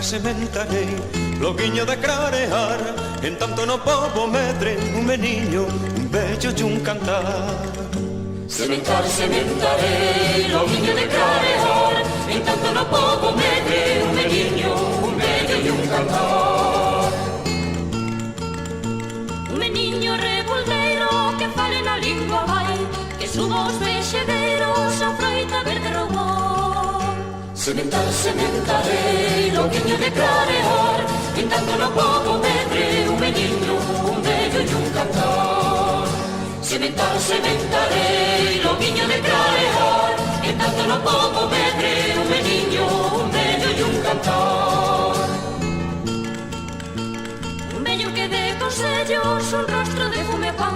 sementarei, loguiño de clarear, en tanto no pobo medre, un meniño, un bello e un cantar. Sementarei, loguiño de clarear, en tanto no pobo medre, un meniño, un bello e un cantar. Un meniño revoldeiro que fale na lingua vai, que suba os vexegueiros a froita verde roubou. Sementarei, loguiño de clarear, en tanto no pobo medre, un meniño, un bello e un cantar. Sementarei, loguiño de clarear, en tanto no pobo medre, un meniño, un bello e un cantar. Un bello que dé consellos, un rostro de fume pan,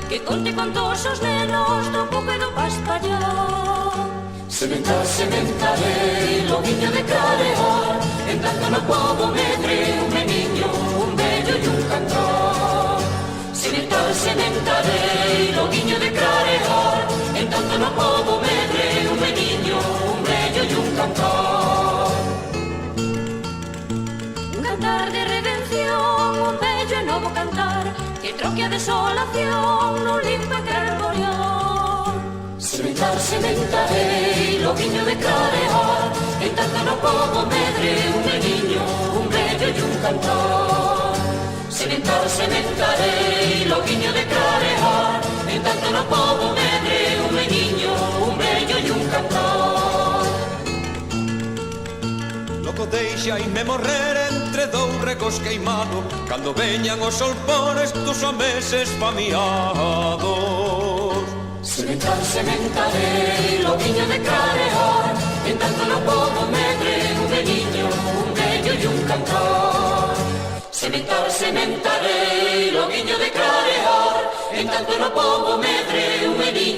que conte con todos os nenos do pouco e do paspallón. Sementarei, loguiño de clarear, en tanto no pobo medre, un meniño, un bello e un cantar. Sementarei, loguiño de clarear, en tanto no pobo medre, un meniño, un bello e un cantar. Un cantar de redención, un bello e novo cantar, que troque a desolación nun limpo e carborión. Sementarei, loguiño de clarear, en tanto no pobo medre, un meniño, un bello e un cantar. Sementarei, loguiño de clarear, en tanto no pobo medre, un meniño, un bello e un cantar. Loco deixaime morrer entre dous recos queimado, cando veñan os solpores dos homeses famiados. Sementarei, loguiño de clarear, en tanto no pobo medre, un meniño, un bello e un cantar. Sementarei, loguiño de clarear, en tanto no pobo medre, un meniño,